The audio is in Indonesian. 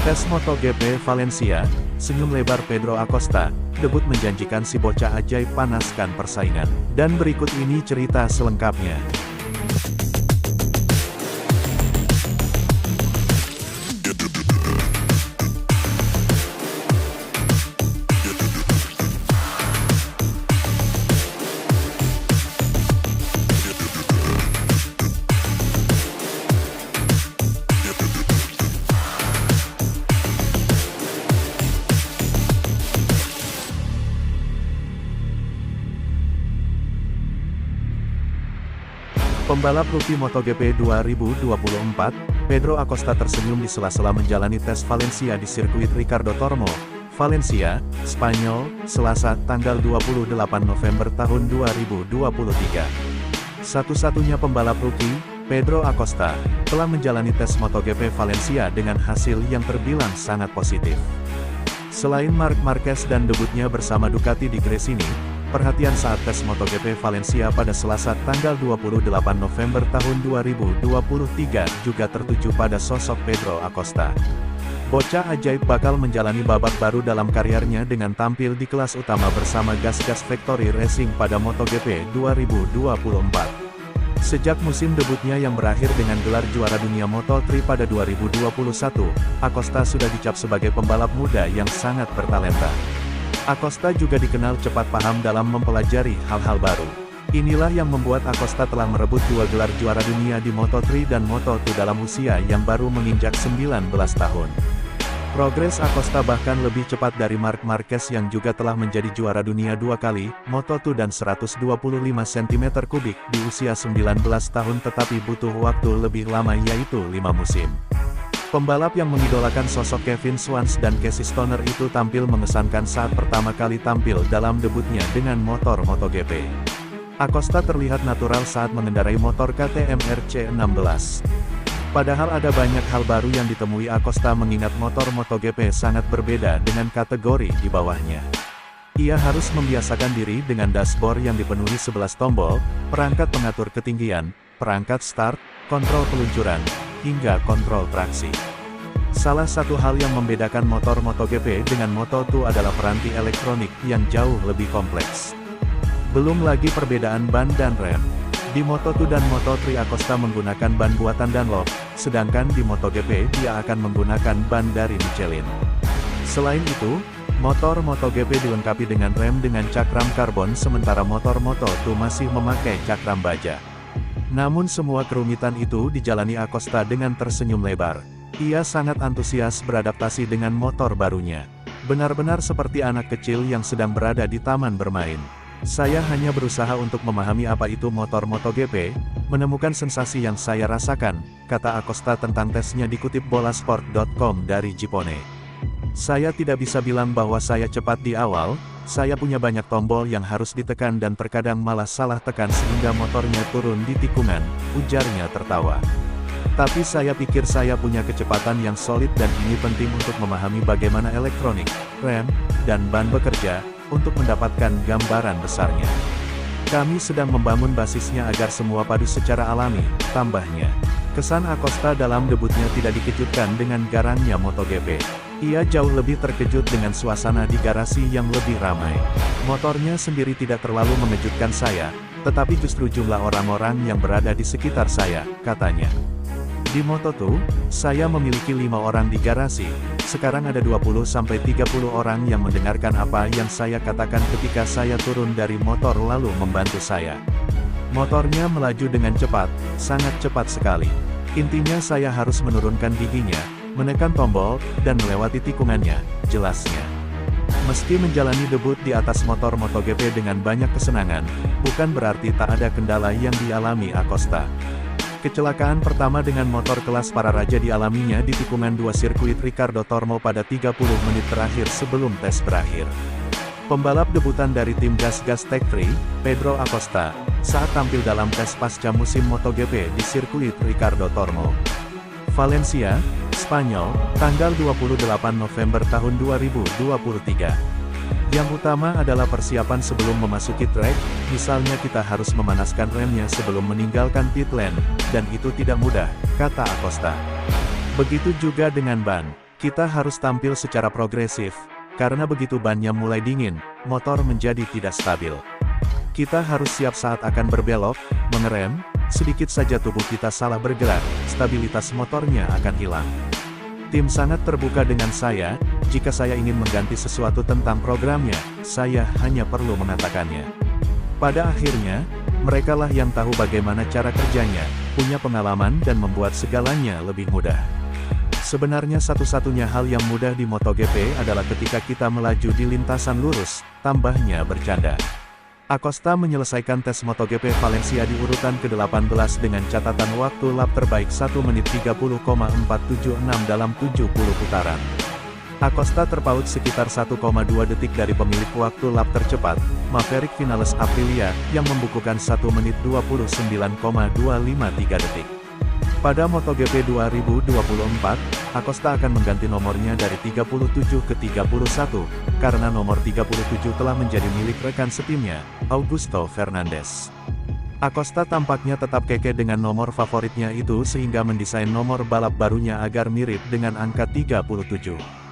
Tes MotoGP Valencia, senyum lebar Pedro Acosta, debut menjanjikan si bocah ajaib panaskan persaingan. Dan berikut ini cerita selengkapnya. Pembalap rookie MotoGP 2024, Pedro Acosta tersenyum di sela-sela menjalani tes Valencia di sirkuit Ricardo Tormo, Valencia, Spanyol, Selasa, tanggal 28 November tahun 2023. Satu-satunya pembalap rookie, Pedro Acosta, telah menjalani tes MotoGP Valencia dengan hasil yang terbilang sangat positif. Selain Marc Marquez dan debutnya bersama Ducati di Gresini, perhatian saat tes MotoGP Valencia pada Selasa tanggal 28 November tahun 2023 juga tertuju pada sosok Pedro Acosta. Bocah ajaib bakal menjalani babak baru dalam karirnya dengan tampil di kelas utama bersama Gas-Gas Factory Racing pada MotoGP 2024. Sejak musim debutnya yang berakhir dengan gelar juara dunia Moto3 pada 2021, Acosta sudah dicap sebagai pembalap muda yang sangat bertalenta. Acosta juga dikenal cepat paham dalam mempelajari hal-hal baru. Inilah yang membuat Acosta telah merebut 2 gelar juara dunia di Moto3 dan Moto2 dalam usia yang baru menginjak 19 tahun. Progres Acosta bahkan lebih cepat dari Marc Marquez yang juga telah menjadi juara dunia 2 kali, Moto2 dan 125 cm3 di usia 19 tahun tetapi butuh waktu lebih lama yaitu 5 musim. Pembalap yang mengidolakan sosok Kevin Schwantz dan Casey Stoner itu tampil mengesankan saat pertama kali tampil dalam debutnya dengan motor MotoGP. Acosta terlihat natural saat mengendarai motor KTM RC16. Padahal ada banyak hal baru yang ditemui Acosta mengingat motor MotoGP sangat berbeda dengan kategori di bawahnya. Ia harus membiasakan diri dengan dashboard yang dipenuhi 11 tombol, perangkat pengatur ketinggian, perangkat start, kontrol peluncuran, hingga kontrol traksi. Salah satu hal yang membedakan motor MotoGP dengan Moto2 adalah peranti elektronik yang jauh lebih kompleks. Belum lagi perbedaan ban dan rem. Di Moto2 dan Moto3 Acosta menggunakan ban buatan Dunlop, sedangkan di MotoGP dia akan menggunakan ban dari Michelin. Selain itu, motor MotoGP dilengkapi dengan rem dengan cakram karbon sementara motor Moto2 masih memakai cakram baja. Namun semua kerumitan itu dijalani Acosta dengan tersenyum lebar. Ia sangat antusias beradaptasi dengan motor barunya. Benar-benar seperti anak kecil yang sedang berada di taman bermain. Saya hanya berusaha untuk memahami apa itu motor MotoGP, menemukan sensasi yang saya rasakan, kata Acosta tentang tesnya dikutip bolasport.com dari Gipone. Saya tidak bisa bilang bahwa saya cepat di awal, saya punya banyak tombol yang harus ditekan dan terkadang malah salah tekan sehingga motornya turun di tikungan, ujarnya tertawa. Tapi saya pikir saya punya kecepatan yang solid dan ini penting untuk memahami bagaimana elektronik, rem, dan ban bekerja, untuk mendapatkan gambaran besarnya. Kami sedang membangun basisnya agar semua padu secara alami, tambahnya. Kesan Acosta dalam debutnya tidak dikejutkan dengan garangnya MotoGP. Ia jauh lebih terkejut dengan suasana di garasi yang lebih ramai. Motornya sendiri tidak terlalu mengejutkan saya, tetapi justru jumlah orang-orang yang berada di sekitar saya, katanya. Di Moto2, saya memiliki 5 orang di garasi, sekarang ada 20-30 orang yang mendengarkan apa yang saya katakan ketika saya turun dari motor lalu membantu saya. Motornya melaju dengan cepat, sangat cepat sekali. Intinya saya harus menurunkan giginya, menekan tombol, dan melewati tikungannya, jelasnya. Meski menjalani debut di atas motor MotoGP dengan banyak kesenangan, bukan berarti tak ada kendala yang dialami Acosta. Kecelakaan pertama dengan motor kelas para raja dialaminya di tikungan 2 sirkuit Ricardo Tormo pada 30 menit terakhir sebelum tes berakhir. Pembalap debutan dari tim Gas-Gas Tech3, Pedro Acosta, saat tampil dalam tes pasca musim MotoGP di sirkuit Ricardo Tormo, Valencia, Spanyol, tanggal 28 November tahun 2023. Yang utama adalah persiapan sebelum memasuki trek, misalnya kita harus memanaskan remnya sebelum meninggalkan pit lane, dan itu tidak mudah, kata Acosta. Begitu juga dengan ban. Kita harus tampil secara progresif, karena begitu bannya mulai dingin, motor menjadi tidak stabil. Kita harus siap saat akan berbelok, mengerem, sedikit saja tubuh kita salah bergerak, stabilitas motornya akan hilang. Tim sangat terbuka dengan saya, jika saya ingin mengganti sesuatu tentang programnya, saya hanya perlu mengatakannya. Pada akhirnya, merekalah yang tahu bagaimana cara kerjanya, punya pengalaman dan membuat segalanya lebih mudah. Sebenarnya satu-satunya hal yang mudah di MotoGP adalah ketika kita melaju di lintasan lurus, tambahnya bercanda. Acosta menyelesaikan tes MotoGP Valencia di urutan ke-18 dengan catatan waktu lap terbaik 1 menit 30,476 dalam 70 putaran. Acosta terpaut sekitar 1,2 detik dari pemilik waktu lap tercepat, Maverick Vinales Aprilia, yang membukukan 1 menit 29,253 detik. Pada MotoGP 2024, Acosta akan mengganti nomornya dari 37 ke 31, karena nomor 37 telah menjadi milik rekan setimnya, Augusto Fernandez. Acosta tampaknya tetap kekeh dengan nomor favoritnya itu sehingga mendesain nomor balap barunya agar mirip dengan angka 37.